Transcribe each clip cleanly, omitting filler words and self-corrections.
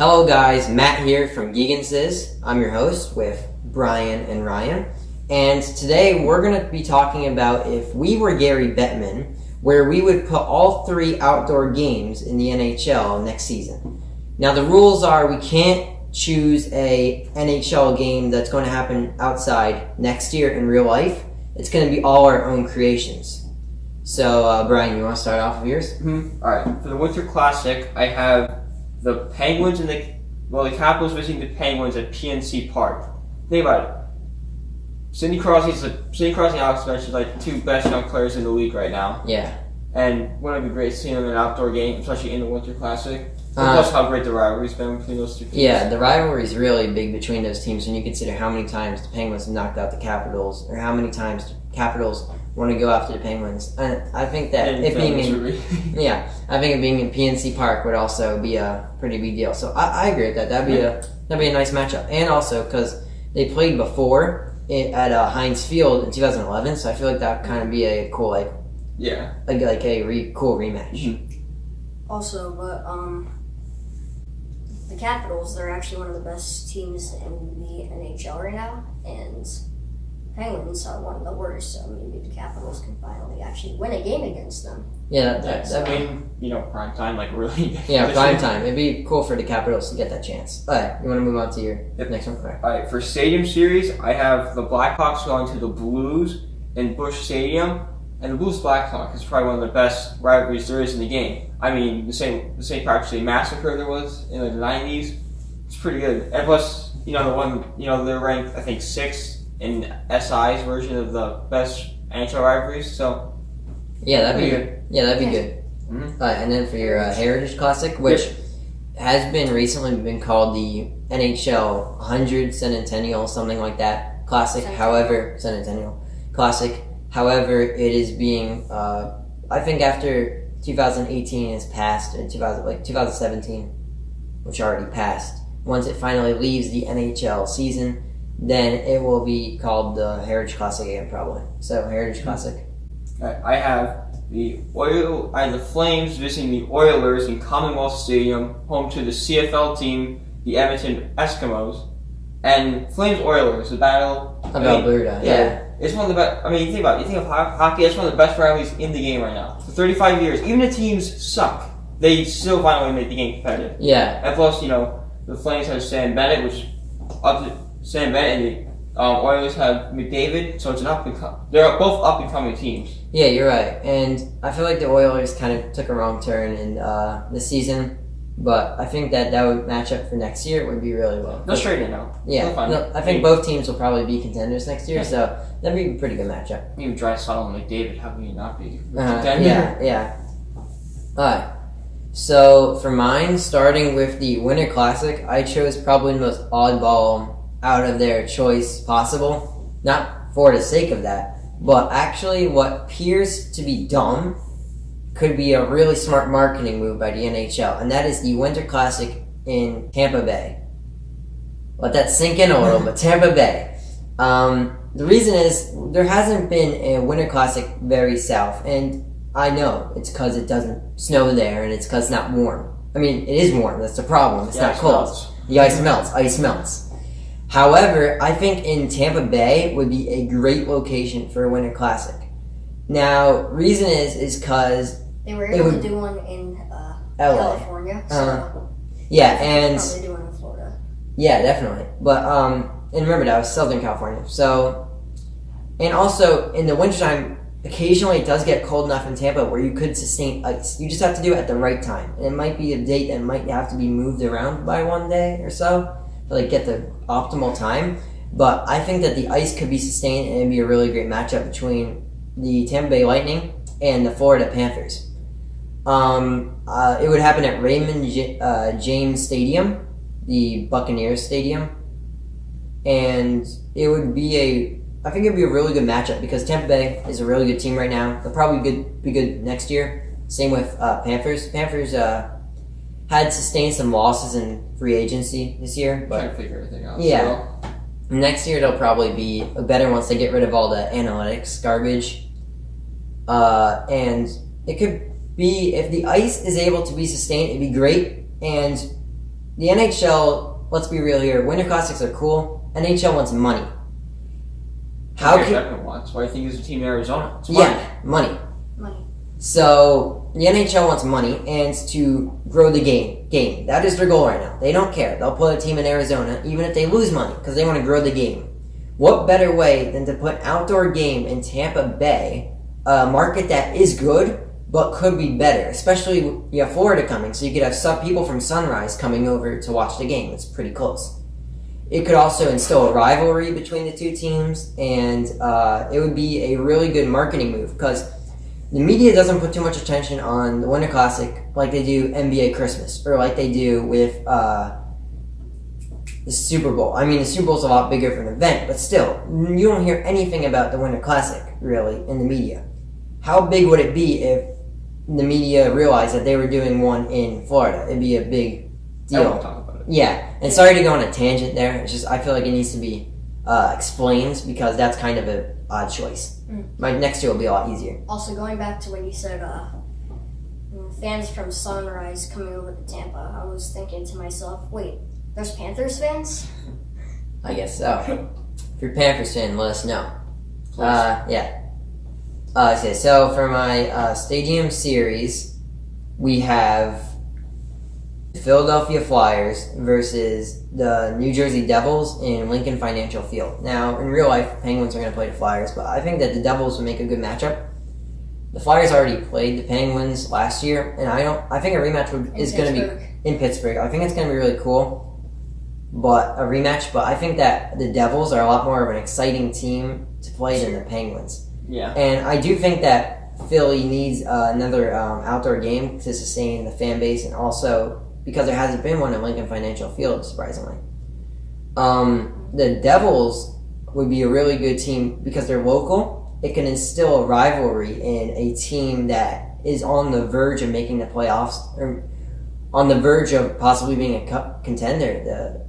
Hello guys, Matt here from Geeganses. I'm your host with Brian and Ryan. And today we're going to be talking about if we were Gary Bettman, where we would put all 3 outdoor games in the NHL next season. Now the rules are we can't choose a NHL game that's going to happen outside next year in real life. It's going to be all our own creations. So Brian, you want to start off with yours? Mm-hmm. Alright, for the Winter Classic, I have the Penguins and the Capitals visiting the Penguins at PNC Park. Think about it. Sidney Crosby and Alex Ovechkin are like the 2 best young players in the league right now. Yeah. And wouldn't it be great seeing them in an outdoor game, especially in the Winter Classic? Plus how great the rivalry's been between those 2 teams. Yeah, the rivalry's really big between those teams when you consider how many times the Penguins have knocked out the Capitals, or how many times the Capitals want to go after the Penguins. And I think that it being in PNC Park would also be a pretty big deal. So I agree with that. That'd be a nice matchup. And also because they played before at Heinz Field in 2011, so I feel like that would kind of be a cool cool rematch. Mm-hmm. Also, but the Capitals, they're actually one of the best teams in the NHL right now, and Penguins are one of the worst, so maybe the Capitals can finally actually win a game against them. Yeah, that'd be, prime time, really. Yeah, prime time. It'd be cool for the Capitals to get that chance. Alright, you want to move on to your next one? Alright, for Stadium Series, I have the Blackhawks going to the Blues in Busch Stadium, and the Blues-Blackhawks is probably one of the best rivalries there is in the game. I mean, the same practically massacre there was in the 90s, it's pretty good. And plus, they're ranked, I think, 6th in SI's version of the best NHL rivalries, so yeah, that'd be good. Yeah, that'd be good. Mm-hmm. And then for your Heritage Classic, which has been recently called the NHL 100 Centennial, something like that, Classic. Centennial Classic. However, it is being, I think after 2018 is passed, or 2017, which already passed, once it finally leaves the NHL season, then it will be called the Heritage Classic again, probably. So, Heritage Classic. I have the Flames visiting the Oilers in Commonwealth Stadium, home to the CFL team, the Edmonton Eskimos. And Flames-Oilers, the battle of Alberta, yeah. It's one of the best. I mean, you think about it. You think of hockey, it's one of the best rivalries in the game right now. For 35 years, even the teams suck, they still find a way to make the game competitive. Yeah. And plus, the Flames have Sam Bennett, and the Oilers have McDavid, so it's they're both up-and-coming teams. Yeah, you're right. And I feel like the Oilers kind of took a wrong turn in this season, but I think that would match up for next year. It would be really well. They'll straighten it out. Yeah, I think both teams will probably be contenders next year, so that'd be a pretty good matchup. Even Draisaitl and McDavid, how can you not be contender? Yeah. Alright. So for mine, starting with the Winter Classic, I chose probably the most oddball out of their choice possible. Not for the sake of that, but actually what appears to be dumb could be a really smart marketing move by the NHL, and that is the Winter Classic in Tampa Bay. Let that sink in a little bit. Tampa Bay. The reason is there hasn't been a Winter Classic very south, and I know it's because it doesn't snow there, and it's because it's not warm. I mean, it is warm. That's the problem. It's not cold. The ice melts. Ice melts. However, I think in Tampa Bay would be a great location for a Winter Classic. Now, reason is because they were able to do one in California. So and probably do one in Florida. Yeah, definitely. But and remember that was Southern California. So, and also in the wintertime, occasionally it does get cold enough in Tampa where you could sustain ice. You just have to do it at the right time. And it might be a date that might have to be moved around by one day or so to get the optimal time. But I think that the ice could be sustained and it'd be a really great matchup between the Tampa Bay Lightning and the Florida Panthers. It would happen at Raymond James Stadium, the Buccaneers Stadium, and it would be I think it'd be a really good matchup because Tampa Bay is a really good team right now. They'll probably be good next year. Same with Panthers. Panthers had sustained some losses in free agency this year, but trying to figure everything out. Yeah. So. Next year they'll probably be better once they get rid of all the analytics garbage. And it could be, if the ice is able to be sustained, it'd be great. And the NHL, let's be real here, Winter Classics are cool. NHL wants money. How can Bettman wants? Why do you think there's a team in Arizona? It's money. Yeah, money. Money. So the NHL wants money and to grow the game. That is their goal right now. They don't care. They'll put a team in Arizona even if they lose money because they want to grow the game. What better way than to put an outdoor game in Tampa Bay, a market that is good but could be better, especially you have Florida coming, so you could have some people from Sunrise coming over to watch the game. It's pretty close. It could also instill a rivalry between the two teams, and it would be a really good marketing move because the media doesn't put too much attention on the Winter Classic like they do NBA Christmas or like they do with the Super Bowl. I mean, the Super Bowl's a lot bigger of an event, but still, you don't hear anything about the Winter Classic, really, in the media. How big would it be if the media realized that they were doing one in Florida? It'd be a big deal. I won't talk about it. Yeah, and sorry to go on a tangent there. It's just I feel like it needs to be explained because that's kind of an odd choice. My next two will be a lot easier. Also, going back to when you said fans from Sunrise coming over to Tampa, I was thinking to myself, wait, there's Panthers fans? I guess so. If you're a Panthers fan, let us know. Yeah. Okay, so for my stadium series, we have the Philadelphia Flyers versus the New Jersey Devils in Lincoln Financial Field. Now, in real life, Penguins are going to play the Flyers, but I think that the Devils would make a good matchup. The Flyers already played the Penguins last year, and I think a rematch is going to be in Pittsburgh. I think it's going to be really cool, but a rematch. But I think that the Devils are a lot more of an exciting team to play than the Penguins. Yeah. And I do think that Philly needs another outdoor game to sustain the fan base, and also because there hasn't been one in Lincoln Financial Field, surprisingly. The Devils would be a really good team because they're local. It can instill a rivalry in a team that is on the verge of making the playoffs, or on the verge of possibly being a cup contender,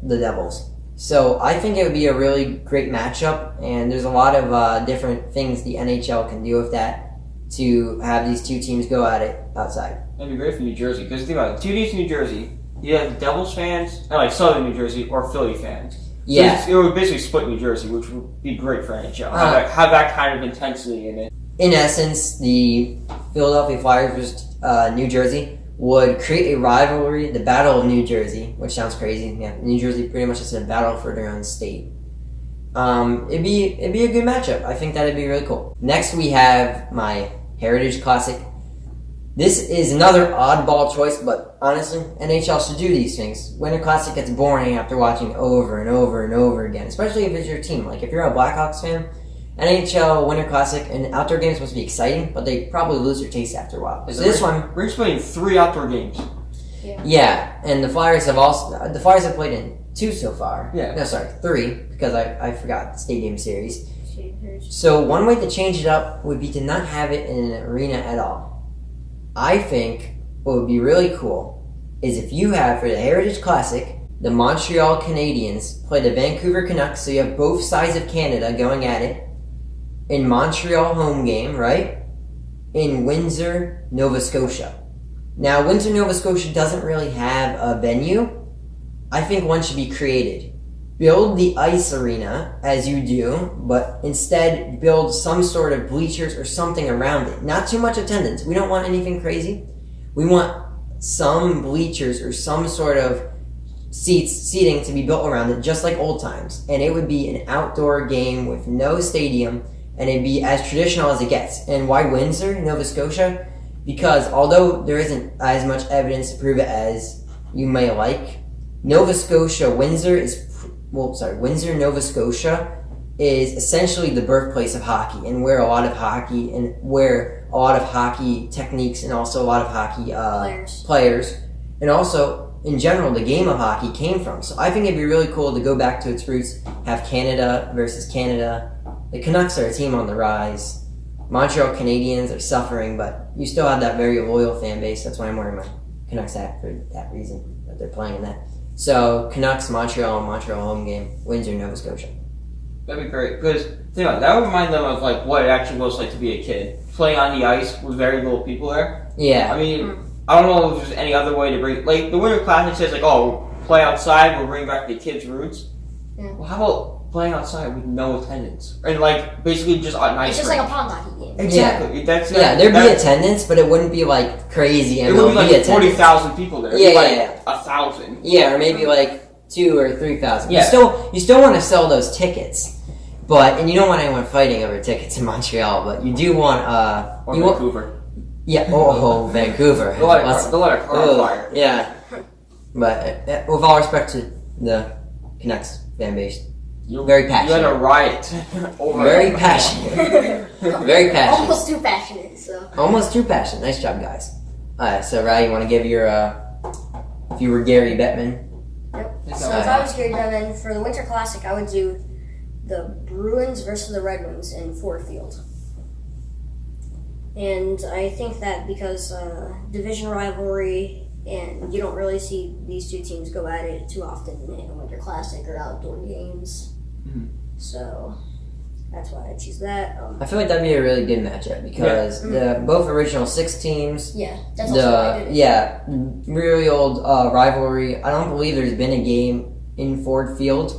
the Devils. So I think it would be a really great matchup, and there's a lot of different things the NHL can do with that to have these two teams go at it outside. That'd be great for New Jersey, because think about it, 2 teams in New Jersey, you have the Devils fans, and like Southern New Jersey, or Philly fans. So Yeah. it would basically split New Jersey, which would be great for NHL. Have that kind of intensity in it. In essence, the Philadelphia Flyers versus New Jersey would create a rivalry, the Battle of New Jersey, which sounds crazy. Yeah, New Jersey pretty much is a battle for their own state. It'd be a good matchup. I think that'd be really cool. Next, we have my Heritage Classic. This is another oddball choice, but honestly, NHL should do these things. Winter Classic gets boring after watching over and over and over again, especially if it's your team. Like if you're a Blackhawks fan, NHL Winter Classic and outdoor games supposed to be exciting, but they probably lose their taste after a while. So this one, we're playing 3 outdoor games. Yeah, and the Flyers have played in 2 so far. Yeah. No, sorry, 3 because I forgot the Stadium Series. So one way to change it up would be to not have it in an arena at all. I think what would be really cool is if you have, for the Heritage Classic, the Montreal Canadiens play the Vancouver Canucks, so you have both sides of Canada going at it. In Montreal home game, right? In Windsor, Nova Scotia. Now, Windsor, Nova Scotia doesn't really have a venue. I think one should be created. Build the ice arena as you do, but instead build some sort of bleachers or something around it. Not too much attendance. We don't want anything crazy. We want some bleachers or some sort of seating to be built around it, just like old times. And it would be an outdoor game with no stadium, and it'd be as traditional as it gets. And why Windsor, Nova Scotia? Because although there isn't as much evidence to prove it as you may like, Windsor, Nova Scotia is essentially the birthplace of hockey, and where a lot of hockey techniques and also a lot of hockey players, and also in general the game of hockey came from. So I think it'd be really cool to go back to its roots, have Canada versus Canada. The Canucks are a team on the rise. Montreal Canadiens are suffering, but you still have that very loyal fan base. That's why I'm wearing my Canucks hat for that reason, that they're playing in that. So, Canucks, Montreal home game, Windsor, Nova Scotia. That'd be great, because that would remind them of like what it actually was like to be a kid. Playing on the ice with very little people there. Yeah. I mean, I don't know if there's any other way to bring... Like, the Winter Classic says, like, oh, play outside. We'll bring back the kids' roots. Yeah. Well, how about playing outside with no attendance and like basically just on ice? It's just like a pond hockey game. Exactly. That's there'd be attendance, but it wouldn't be like crazy It would be MLB like attendance. 40,000 people there. Yeah, It'd be yeah, like 1,000. Yeah, or maybe like 2,000 or 3,000. Yeah. You still want to sell those tickets, and you don't want anyone fighting over tickets in Montreal. But you do want Or you Vancouver. Vancouver. They'll let a car on fire. Yeah, but with all respect to the Canucks fan base, very passionate. You had a riot over Very passionate. Very passionate. Almost too passionate. So. Almost too passionate. Nice job, guys. So, Riley, you want to give your, if you were Gary Bettman? Yep. So if I was Gary Bettman, for the Winter Classic, I would do the Bruins versus the Red Wings in Ford Field. And I think that because division rivalry, and you don't really see these two teams go at it too often in a Winter Classic or outdoor games. Mm-hmm. So that's why I choose that. I feel like that'd be a really good matchup because the both original 6 teams. Yeah, that's also why I did it. Really old rivalry. I don't believe there's been a game in Ford Field,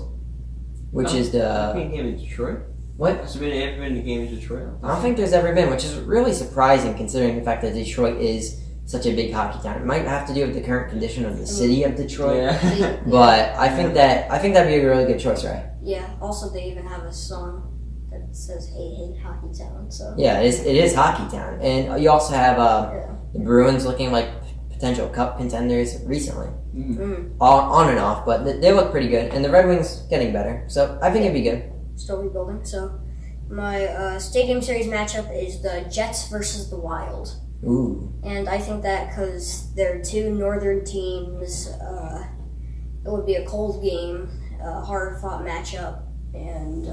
which is Has there been a game in Detroit? What? Has there ever been a game in Detroit? I don't think there's ever been, which is really surprising considering the fact that Detroit is such a big hockey town. It might have to do with the current condition of the city of Detroit, Yeah. but I think that'd be a really good choice, right? Yeah. Also, they even have a song that says "Hey, hey, hockey town." So Yeah, it is hockey town, and you also have yeah. the Bruins looking like potential cup contenders recently, Mm-hmm. on and off, but they look pretty good, and the Red Wings getting better, so I think it'd be good. Still rebuilding. So my Stadium Series matchup is the Jets versus the Wild. Ooh, And I think that because they're two northern teams, it would be a cold game, hard-fought matchup, and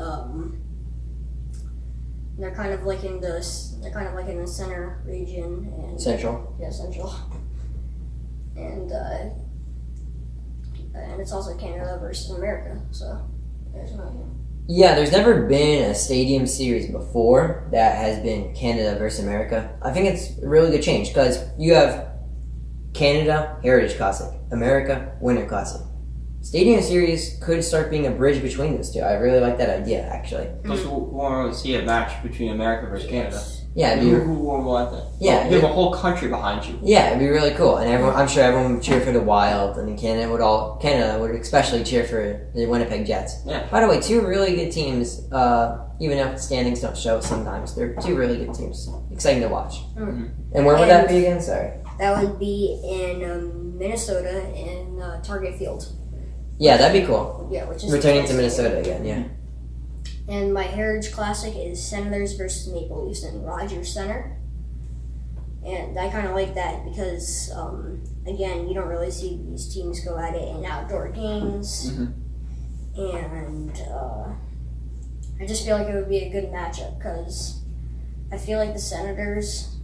they're kind of like in the center region and Central. Yeah, Central. And it's also Canada versus America, so there's no. Yeah, there's never been a Stadium Series before that has been Canada versus America. I think it's a really good change because you have Canada Heritage Classic, America Winter Classic. Stadium Series could start being a bridge between those two. I really like that idea, actually. Plus, we want to see a match between America versus Canada. Yeah, Who would want that? Yeah, You have a whole country behind you. yeah, it'd be really cool, and I'm sure everyone would cheer for the Wild, and Canada would especially cheer for the Winnipeg Jets. Yeah. By the way, 2 really good teams. Even if the standings don't show, sometimes they're 2 really good teams. Exciting to watch. Mm-hmm. And where would that be again? Sorry. That would be in Minnesota in Target Field. Yeah, that'd be cool. Yeah, which is Returning to Minnesota again. Yeah. And my Heritage Classic is Senators versus Maple Leafs in Rogers Center. And I kind of like that because, again, you don't really see these teams go at it in outdoor games. Mm-hmm. And I just feel like it would be a good matchup because I feel like the Senators,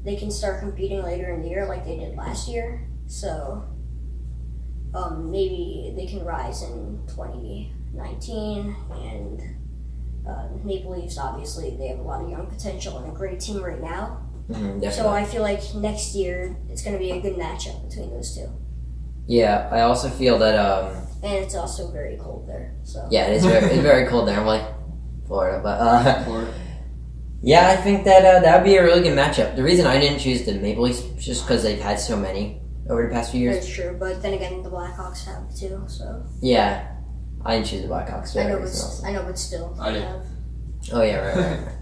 they can start competing later in the year like they did last year. So maybe they can rise in 2019. And Maple Leafs, obviously, they have a lot of young potential and a great team right now. Definitely. So I feel like next year it's going to be a good matchup between those two. Yeah, I also feel that. And it's also very cold there. So Yeah, it's very cold there. I'm like Florida, but yeah, I think that that would be a really good matchup. The reason I didn't choose the Maple Leafs is just because they've had so many over the past few years. that's true. But then again, the Blackhawks have too. So Yeah, I didn't choose the Blackhawks. For I that know, reason also. but still, I did. have. Oh yeah, right.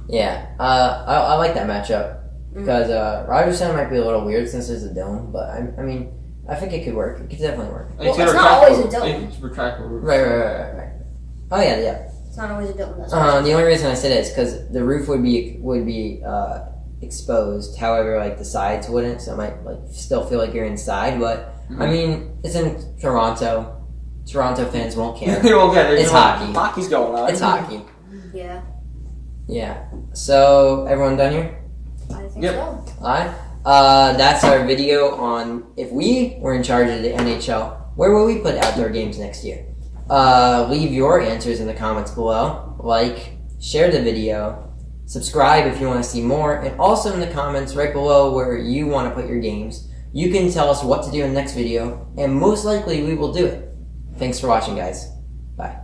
Yeah, I like that matchup because Rogers Center might be a little weird since there's a dome, but I mean, I think it could work. It could definitely work. And Well, it's not always a dome. It's retractable roof. Right. Oh yeah. It's not always a dome. That's why. The only reason I said it is because the roof would be exposed. However, like the sides wouldn't, so it might like still feel like you're inside. But I mean, it's in Toronto. Toronto fans won't care. They won't get it. It's hockey. Hockey's going on. It's hockey. Yeah, Yeah. So everyone done here? I think Yep. so. Alright. That's our video on if we were in charge of the NHL, where will we put outdoor games next year? Leave your answers in the comments below. Like, share the video, subscribe if you want to see more, and also in the comments right below where you want to put your games, you can tell us what to do in the next video, and most likely we will do it. Thanks for watching, guys. Bye.